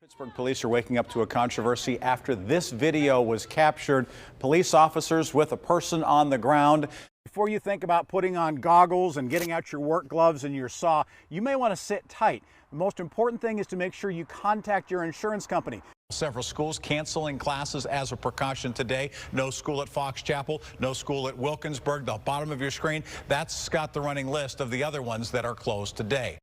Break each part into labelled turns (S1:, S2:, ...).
S1: Pittsburgh police are waking up to a controversy after this video was captured. Police officers with a person on the ground. Before you think about putting on goggles and getting out your work gloves and your saw, you may want to sit tight. The most important thing is to make sure you contact your insurance company. Several schools canceling classes as a precaution today. No school at Fox Chapel, no school at Wilkinsburg. The bottom of your screen, that's got the running list of the other ones that are closed today.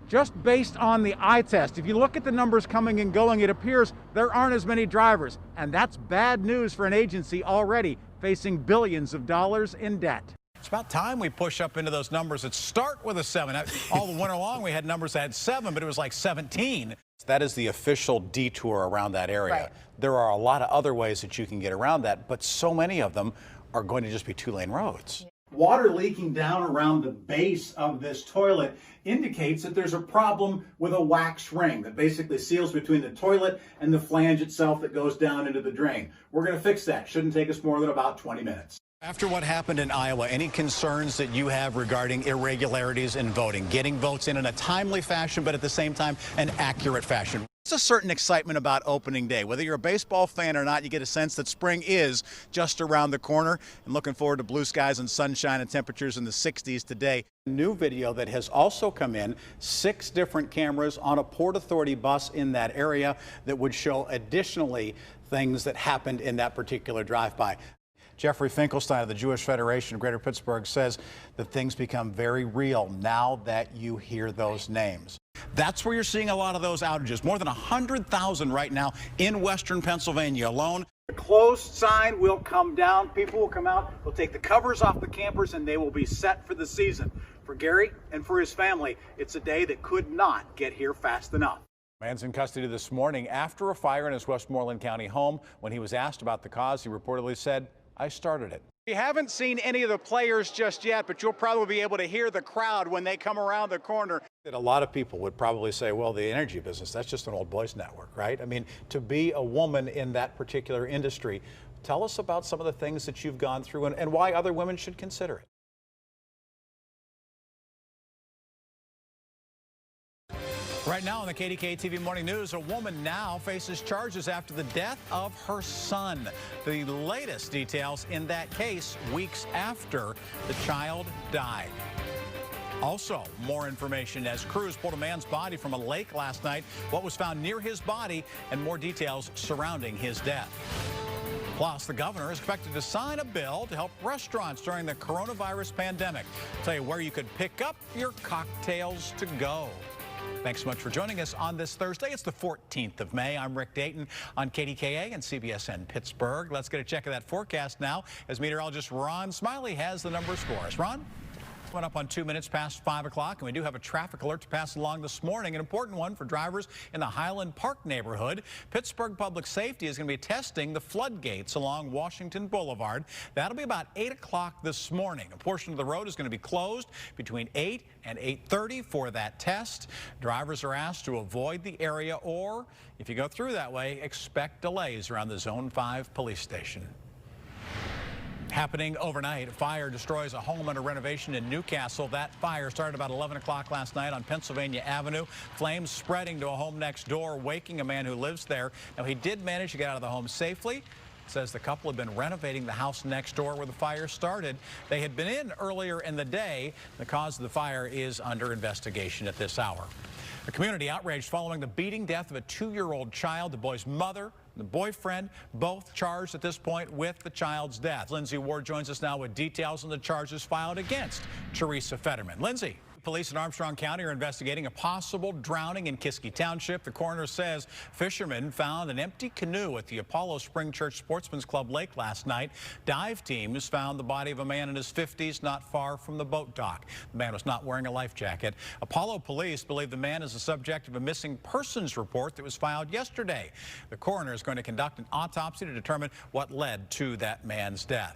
S1: Just based on the eye test, if you look at the numbers coming and going, it appears there aren't as many drivers. And that's bad news for an agency already facing billions of dollars in debt. It's about time we push up into those numbers that start with a 7. All the winter long we had numbers that had 7, but it was like 17. That is the official detour around that area. Right. There are a lot of other ways that you can get around that, but so many of them are going to just be 2-lane roads. Water leaking down around the base of this toilet indicates that there's a problem with a wax ring that basically seals between the toilet and the flange itself that goes down into the drain. We're going to fix that. Shouldn't take us more than about 20 minutes. After what happened in Iowa, any concerns that you have regarding irregularities in voting, getting votes in a timely fashion, but at the same time, an accurate fashion? There's a certain excitement about opening day. Whether you're a baseball fan or not, you get a sense that spring is just around the corner. And looking forward to blue skies and sunshine and temperatures in the 60s today. New video that has also come in, 6 different cameras on a Port Authority bus in that area that would show additionally things that happened in that particular drive-by. Jeffrey Finkelstein of the Jewish Federation of Greater Pittsburgh says that things become very real now that you hear those names. That's where you're seeing a lot of those outages. More than 100,000 right now in western Pennsylvania alone. The closed sign will come down. People will come out. They'll take the covers off the campers and they will be set for the season. For Gary and for his family, it's a day that could not get here fast enough. Man's in custody this morning after a fire in his Westmoreland County home. When he was asked about the cause, he reportedly said, "I started it." We haven't seen any of the players just yet, but you'll probably be able to hear the crowd when they come around the corner. A lot of people would probably say, well, the energy business, that's just an old boys network, right? I mean, to be a woman in that particular industry, tell us about some of the things that you've gone through and why other women should consider it. Right now on the KDKA TV Morning News, a woman now faces charges after the death of her son. The latest details in that case weeks after the child died. Also, more information as crews pulled a man's body from a lake last night, what was found near his body, and more details surrounding his death. Plus, the governor is expected to sign a bill to help restaurants during the coronavirus pandemic. I'll tell you where you could pick up your cocktails to go. Thanks so much for joining us on this Thursday. It's the 14th of May. I'm Rick Dayton on KDKA and CBSN Pittsburgh. Let's get a check of that forecast now as meteorologist Ron Smiley has the numbers for us. Ron? Went up on 2 minutes past 5 o'clock, and we do have a traffic alert to pass along this morning, an important one for drivers in the Highland Park neighborhood. Pittsburgh Public Safety is going to be testing the floodgates along Washington Boulevard. That'll be about 8 o'clock this morning. A portion of the road is going to be closed between 8 and 8:30 for that test. Drivers are asked to avoid the area, or if you go through that way, expect delays around the Zone 5 police station. Happening overnight, a fire destroys a home under renovation in Newcastle. That fire started about 11 o'clock last night on Pennsylvania Avenue. Flames spreading to a home next door, waking a man who lives there. Now, he did manage to get out of the home safely. Says the couple had been renovating the house next door where the fire started. They had been in earlier in the day. The cause of the fire is under investigation at this hour. The community outraged following the beating death of a 2-year-old child. The boy's mother and the boyfriend both charged at this point with the child's death. Lindsay Ward joins us now with details on the charges filed against Teresa Fetterman. Lindsay. Police in Armstrong County are investigating a possible drowning in Kiski Township. The coroner says fishermen found an empty canoe at the Apollo Spring Church Sportsman's Club Lake last night. Dive teams found the body of a man in his 50s not far from the boat dock. The man was not wearing a life jacket. Apollo police believe the man is the subject of a missing persons report that was filed yesterday. The coroner is going to conduct an autopsy to determine what led to that man's death.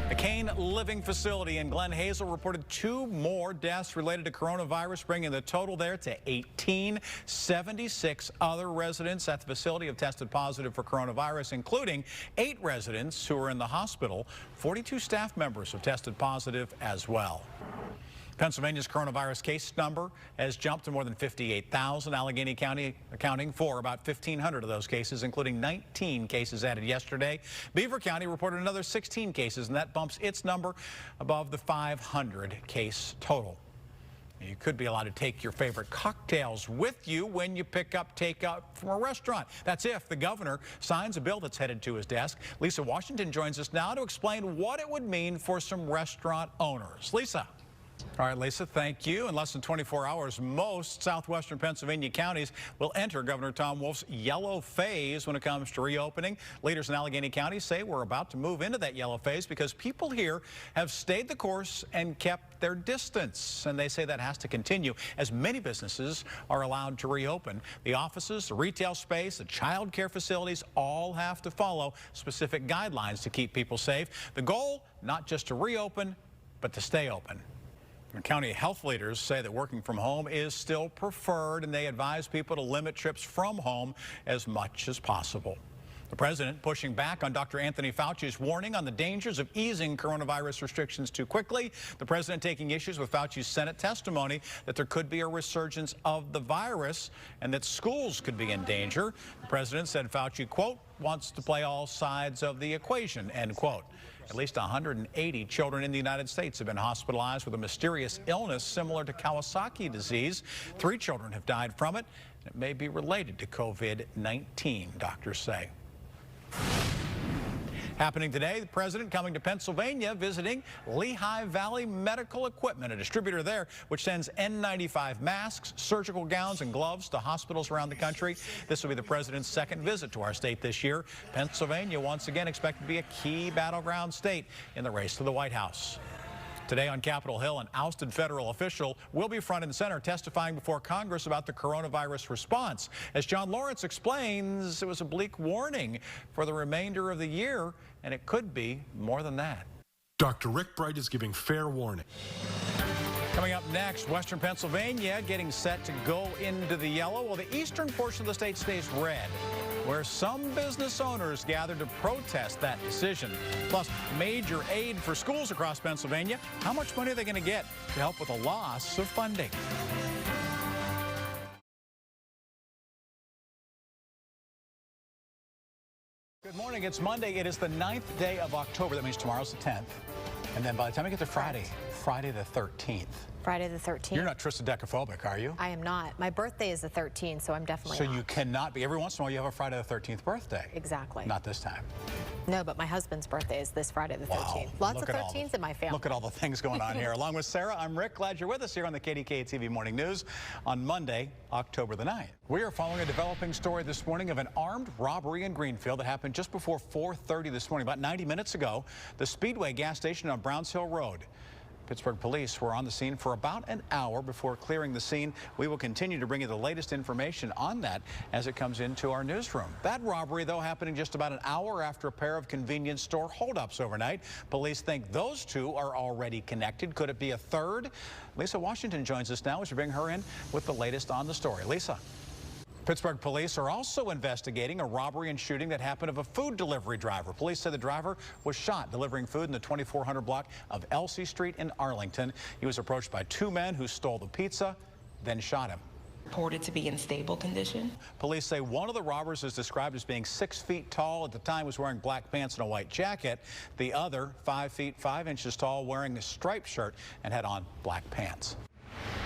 S1: A Kane Living Facility in Glen Hazel reported 2 more deaths related to coronavirus, bringing the total there to 18. 76 other residents at the facility have tested positive for coronavirus, including 8 residents who are in the hospital. 42 staff members have tested positive as well. Pennsylvania's coronavirus case number has jumped to more than 58,000. Allegheny County accounting for about 1,500 of those cases, including 19 cases added yesterday. Beaver County reported another 16 cases, and that bumps its number above the 500 case total. You could be allowed to take your favorite cocktails with you when you pick up takeout from a restaurant. That's if the governor signs a bill that's headed to his desk. Lisa Washington joins us now to explain what it would mean for some restaurant owners. Lisa. All right, Lisa, thank you. In less than 24 hours, most southwestern Pennsylvania counties will enter Governor Tom Wolf's yellow phase when it comes to reopening. Leaders in Allegheny County say we're about to move into that yellow phase because people here have stayed the course and kept their distance. And they say that has to continue as many businesses are allowed to reopen. The offices, the retail space, the child care facilities all have to follow specific guidelines to keep people safe. The goal, not just to reopen, but to stay open. County health leaders say that working from home is still preferred, and they advise people to limit trips from home as much as possible. The president pushing back on Dr. Anthony Fauci's warning on the dangers of easing coronavirus restrictions too quickly. The president taking issues with Fauci's Senate testimony that there could be a resurgence of the virus and that schools could be in danger. The president said Fauci, quote, wants to play all sides of the equation, end quote. At least 180 children in the United States have been hospitalized with a mysterious illness similar to Kawasaki disease. 3 children have died from it. It may be related to COVID-19, doctors say. Happening today, the president coming to Pennsylvania, visiting Lehigh Valley Medical Equipment, a distributor there which sends N95 masks, surgical gowns, and gloves to hospitals around the country. This will be the president's second visit to our state this year. Pennsylvania, once again, expected to be a key battleground state in the race to the White House. Today on Capitol Hill, an ousted federal official will be front and center testifying before Congress about the coronavirus response. As John Lawrence explains, it was a bleak warning for the remainder of the year, and it could be more than that.
S2: Dr. Rick Bright is giving fair warning.
S1: Coming up next, Western Pennsylvania getting set to go into the yellow, while the eastern portion of the state stays red, where some business owners gathered to protest that decision. Plus, major aid for schools across Pennsylvania. How much money are they going to get to help with the loss of funding? Good morning. It's Monday. It is the 9th day of October. That means tomorrow's the 10th. And then by the time we get to Friday, Friday the 13th.
S3: Friday the 13th.
S1: You're not tristodecaphobic, are you?
S3: I am not. My birthday is the 13th, so I'm definitely
S1: So
S3: not.
S1: you cannot be. Every once in a while you have a Friday the 13th birthday.
S3: Exactly.
S1: Not this time.
S3: No, but my husband's birthday is this Friday the 13th.
S1: Wow.
S3: Lots of 13ths in my family.
S1: Look at all the things going on here. Along with Sarah, I'm Rick. Glad you're with us here on the KDKA TV Morning News on Monday, October the 9th. We are following a developing story this morning of an armed robbery in Greenfield that happened just before 4:30 this morning, about 90 minutes ago. The Speedway gas station on Browns Hill Road. Pittsburgh police were on the scene for about an hour before clearing the scene. We will continue to bring you the latest information on that as it comes into our newsroom. That robbery, though, happening just about an hour after a pair of convenience store holdups overnight. Police think those two are already connected. Could it be a third? Lisa Washington joins us now as we bring her in with the latest on the story. Lisa. Pittsburgh police are also investigating a robbery and shooting that happened of a food delivery driver. Police say the driver was shot delivering food in the 2400 block of Elsie Street in Arlington. He was approached by 2 men who stole the pizza, then shot him.
S4: Reported to be in stable condition.
S1: Police say one of the robbers is described as being 6 feet tall. At the time was wearing black pants and a white jacket. The other, 5 feet 5 inches tall, wearing a striped shirt and had on black pants.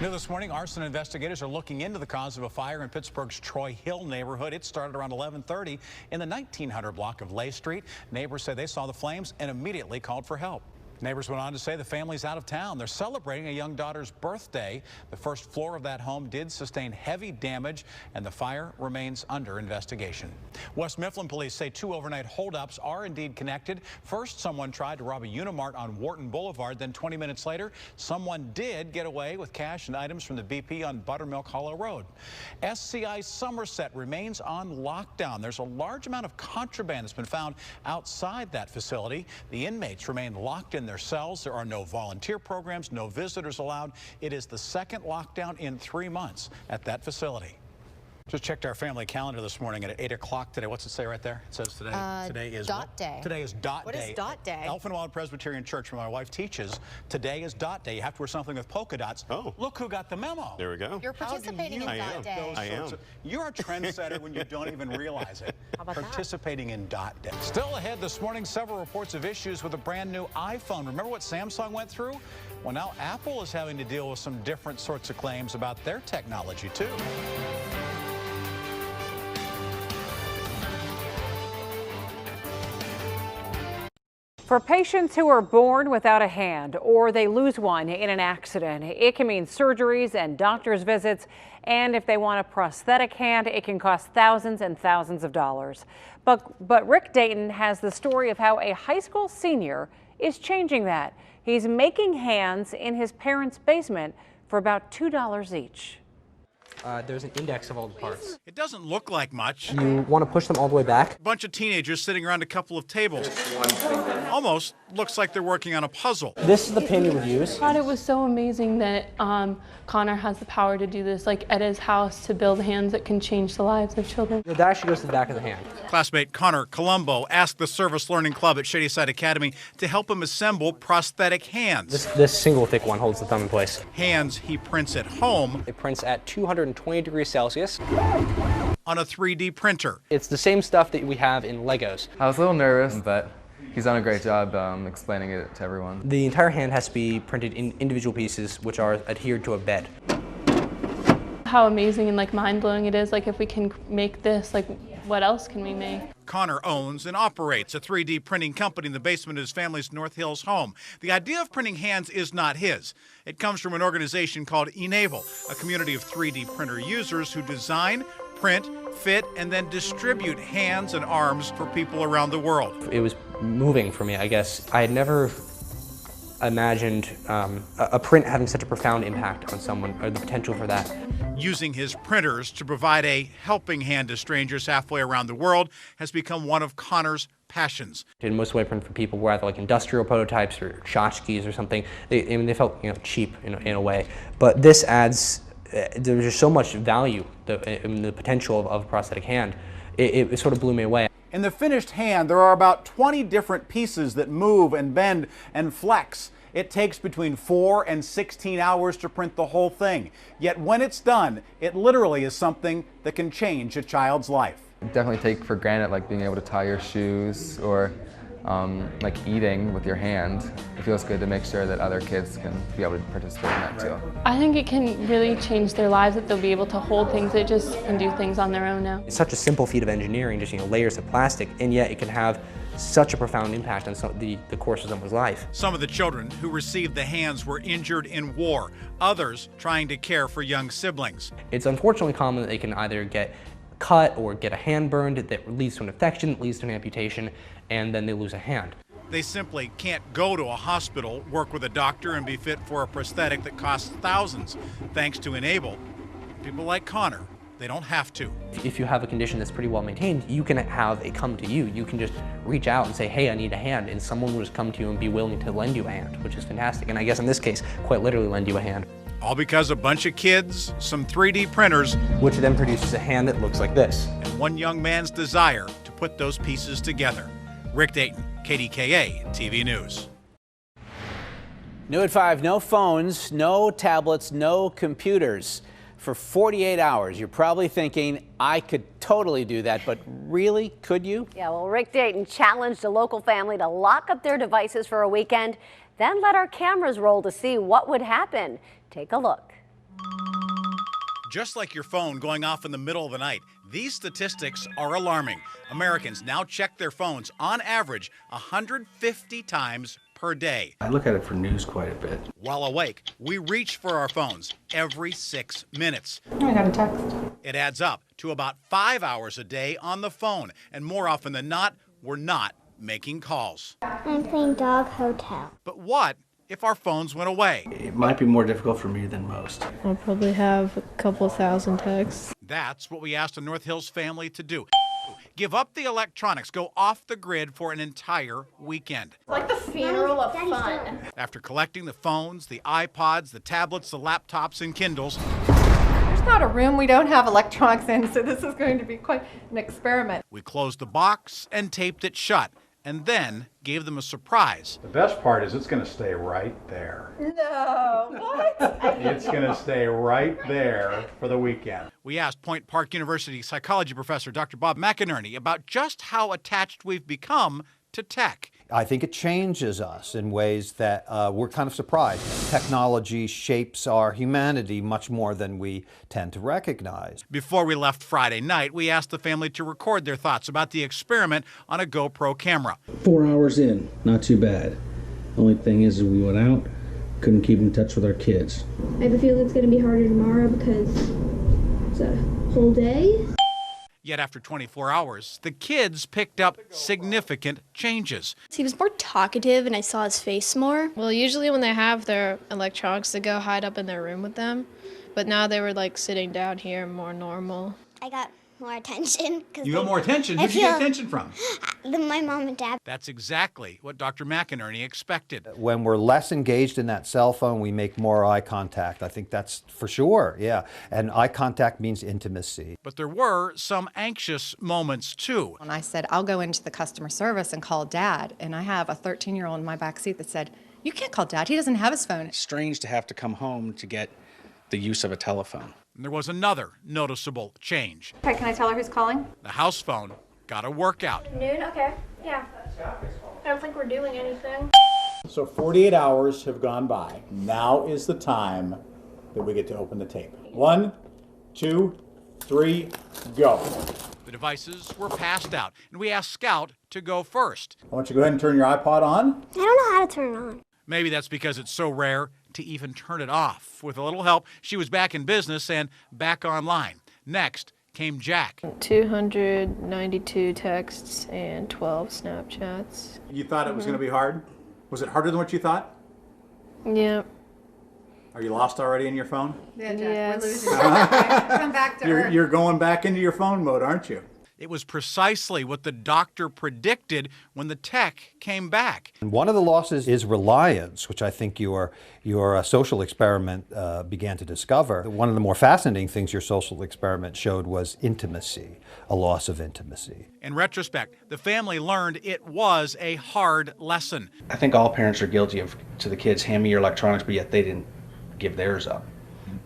S1: New this morning, arson investigators are looking into the cause of a fire in Pittsburgh's Troy Hill neighborhood. It started around 11:30 in the 1900 block of Lay Street. Neighbors say they saw the flames and immediately called for help. Neighbors went on to say the family's out of town. They're celebrating a young daughter's birthday. The first floor of that home did sustain heavy damage, and the fire remains under investigation. West Mifflin police say 2 overnight holdups are indeed connected. First, someone tried to rob a Unimart on Wharton Boulevard. Then 20 minutes later, someone did get away with cash and items from the BP on Buttermilk Hollow Road. SCI Somerset remains on lockdown. There's a large amount of contraband that's been found outside that facility. The inmates remain locked in their cells. There are no volunteer programs, no visitors allowed. It is the second lockdown in 3 months at that facility. Just checked our family calendar this morning at 8 o'clock today. What's it say right there? It says today is
S3: Dot
S1: what?
S3: Day.
S1: Today is Dot
S3: What
S1: Day.
S3: is Dot Day?
S1: Elfinwald Presbyterian Church, where my wife teaches, today is Dot Day. You have to wear something with polka dots.
S2: Oh.
S1: Look who got the memo.
S2: There we go.
S3: You're participating in
S2: I
S3: Dot
S2: am.
S3: Day.
S2: I am.
S1: You're a trendsetter when you don't even realize it.
S3: How about that?
S1: Participating in Dot Day. Still ahead this morning, several reports of issues with a brand new iPhone. Remember what Samsung went through? Well, now Apple is having to deal with some different sorts of claims about their technology, too.
S5: For patients who are born without a hand or they lose one in an accident, it can mean surgeries and doctor's visits. And if they want a prosthetic hand, it can cost thousands and thousands of dollars. But Rick Dayton has the story of how a high school senior is changing that. He's making hands in his parents' basement for about $2 each.
S6: There's an index of all the parts.
S1: It doesn't look like much.
S6: You want to push them all the way back.
S1: A bunch of teenagers sitting around a couple of tables. Almost looks like they're working on a puzzle.
S6: This is the pin you would use.
S7: I thought it was so amazing that Connor has the power to do this, like at his house, to build hands that can change the lives of children.
S6: That actually goes to the back of the hand.
S1: Classmate Connor Colombo asked the Service Learning Club at Shadyside Academy to help him assemble prosthetic hands.
S6: This single thick one holds the thumb in place.
S1: Hands he prints at home
S6: It prints at 220 degrees Celsius.
S1: on a 3D printer.
S6: It's the same stuff that we have in Legos.
S8: I was a little nervous, but he's done a great job explaining it to everyone.
S6: The entire hand has to be printed in individual pieces, which are adhered to a bed.
S7: How amazing and like mind-blowing it is. Like if we can make this, like what else can we make?
S1: Connor owns and operates a 3D printing company in the basement of his family's North Hills home. The idea of printing hands is not his. It comes from an organization called Enable, a community of 3D printer users who design, print, fit, and then distribute hands and arms for people around the world.
S6: It was moving for me, I guess. I had never imagined a print having such a profound impact on someone, or the potential for that.
S1: Using his printers to provide a helping hand to strangers halfway around the world has become one of Connor's passions.
S6: And most of what I print for people were either like industrial prototypes or tchotchkes or something. They felt cheap in a way. But this adds, there's just so much value in the potential of a prosthetic hand. It sort of blew me away.
S1: In the finished hand, there are about 20 different pieces that move and bend and flex. It takes between 4 and 16 hours to print the whole thing. Yet when it's done, it literally is something that can change a child's life.
S8: Definitely take for granted like being able to tie your shoes or like eating with your hand. It feels good to make sure that other kids can be able to participate in that too.
S7: I think it can really change their lives, that they'll be able to hold things. They just can do things on their own now.
S6: It's such a simple feat of engineering, just layers of plastic, and yet it can have such a profound impact on the course of someone's life.
S1: Some of the children who received the hands were injured in war, others trying to care for young siblings.
S6: It's unfortunately common that they can either get cut or get a hand burned that leads to an infection, that leads to an amputation, and then they lose a hand.
S1: They simply can't go to a hospital, work with a doctor, and be fit for a prosthetic that costs thousands. Thanks to Enable, people like Connor, they don't have to.
S6: If you have a condition that's pretty well maintained, you can have it come to you. You can just reach out and say, hey, I need a hand, and someone will just come to you and be willing to lend you a hand, which is fantastic. And I guess in this case, quite literally lend you a hand.
S1: All because a bunch of kids, some 3D printers,
S6: Which then produces a hand that looks like this.
S1: and one young man's desire to put those pieces together. Rick Dayton, KDKA TV News.
S9: New at 5, no phones, no tablets, no computers. For 48 hours, you're probably thinking, I could totally do that, but really, could you?
S10: Yeah, well, Rick Dayton challenged a local family to lock up their devices for a weekend, then let our cameras roll to see what would happen. Take a look.
S1: Just like your phone going off in the middle of the night, these statistics are alarming. Americans now check their phones on average 150 times per day.
S11: I look at it for news quite a bit.
S1: While awake, we reach for our phones every 6 minutes.
S7: I got a text.
S1: It adds up to about 5 hours a day on the phone, and more often than not, we're not making calls.
S12: I'm playing Dog Hotel.
S1: But what if our phones went away?
S11: It might be more difficult for me than most.
S7: I'll probably have a couple thousand texts.
S1: That's what we asked a North Hills family to do. Give up the electronics, go off the grid for an entire weekend.
S7: Like the funeral of fun.
S1: After collecting the phones, the iPods, the tablets, the laptops, and Kindles,
S13: not a room we don't have electronics in, so this is going to be quite an experiment.
S1: We closed the box and taped it shut, and then gave them a surprise. The best part is it's going to stay right there.
S13: No, what?
S1: It's going to stay right there for the weekend. We asked Point Park University psychology professor Dr. Bob McInerney about just how attached we've become to tech.
S14: I think it changes us in ways that we're kind of surprised. Technology shapes our humanity much more than we tend to recognize.
S1: Before we left Friday night, we asked the family to record their thoughts about the experiment on a GoPro camera.
S11: 4 hours in, not too bad. Only thing is we went out, couldn't keep in touch with our kids.
S12: I have a feeling it's going to be harder tomorrow because it's a whole day.
S1: Yet after 24 hours, the kids picked up significant changes.
S15: He was more talkative and I saw his face more.
S16: Well, usually when they have their electronics, they go hide up in their room with them. But now they were like sitting down here more normal.
S12: I got more attention.
S1: You got more attention? Who'd you get attention from?
S12: My mom and dad.
S1: That's exactly what Dr. McInerney expected.
S14: When we're less engaged in that cell phone, we make more eye contact. I think that's for sure, yeah. And eye contact means intimacy.
S1: But there were some anxious moments too.
S17: And I said, I'll go into the customer service and call Dad. And I have a 13-year-old in my back seat that said, you can't call Dad, he doesn't have his phone.
S11: It's strange to have to come home to get the use of a telephone.
S1: And there was another noticeable change.
S13: Okay, can I tell her who's calling?
S1: The house phone got a workout.
S12: Noon? Okay. Yeah. I don't think we're doing anything.
S1: So 48 hours have gone by. Now is the time that we get to open the tape. 1, 2, 3, go. The devices were passed out, and we asked Scout to go first. Why don't you go ahead and turn your iPod on?
S12: I don't know how to turn it on.
S1: Maybe that's because it's so rare to even turn it off. With a little help, she was back in business and back online. Next came Jack.
S16: 292 texts and 12 Snapchats.
S1: You thought it was going to be hard? Was it harder than what you thought?
S16: Yeah.
S1: Are you lost already in your phone?
S13: Yeah, Jack,
S16: Yes.
S13: we're losing. Come back to Earth.
S1: You're going back into your phone mode, aren't you? It was precisely what the doctor predicted when the tech came back.
S14: And one of the losses is reliance, which I think your social experiment began to discover. One of the more fascinating things your social experiment showed was intimacy, a loss of intimacy.
S1: In retrospect, the family learned it was a hard lesson.
S11: I think all parents are guilty of, to the kids, hand me your electronics, but yet they didn't give theirs up.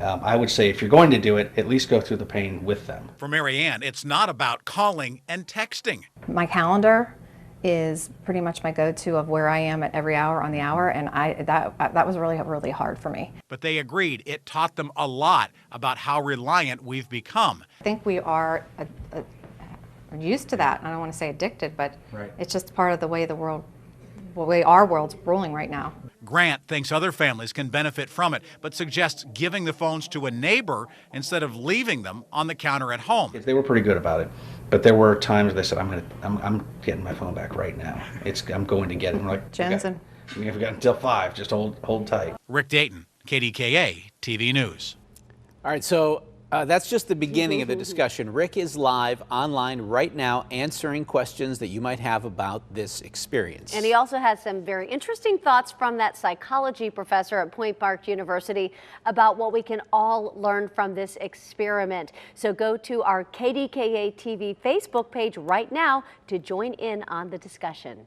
S11: I would say if you're going to do it, at least go through the pain with them.
S1: For Mary Ann, it's not about calling and texting.
S17: My calendar is pretty much my go-to of where I am at every hour on the hour, and that was really hard for me.
S1: But they agreed it taught them a lot about how reliant we've become.
S17: I think we are used to that. I don't want to say addicted, but it's just part of the way our world's rolling right now.
S1: Grant thinks other families can benefit from it, but suggests giving the phones to a neighbor instead of leaving them on the counter at home.
S11: They were pretty good about it, but there were times they said, I'm getting my phone back right now. I'm going to get it. And we're like,
S17: Jensen.
S11: We've got until 5, just hold tight.
S1: Rick Dayton, KDKA TV News.
S9: All right, so that's just the beginning of the discussion. Rick is live online right now answering questions that you might have about this experience.
S10: And he also has some very interesting thoughts from that psychology professor at Point Park University about what we can all learn from this experiment. So go to our KDKA TV Facebook page right now to join in on the discussion.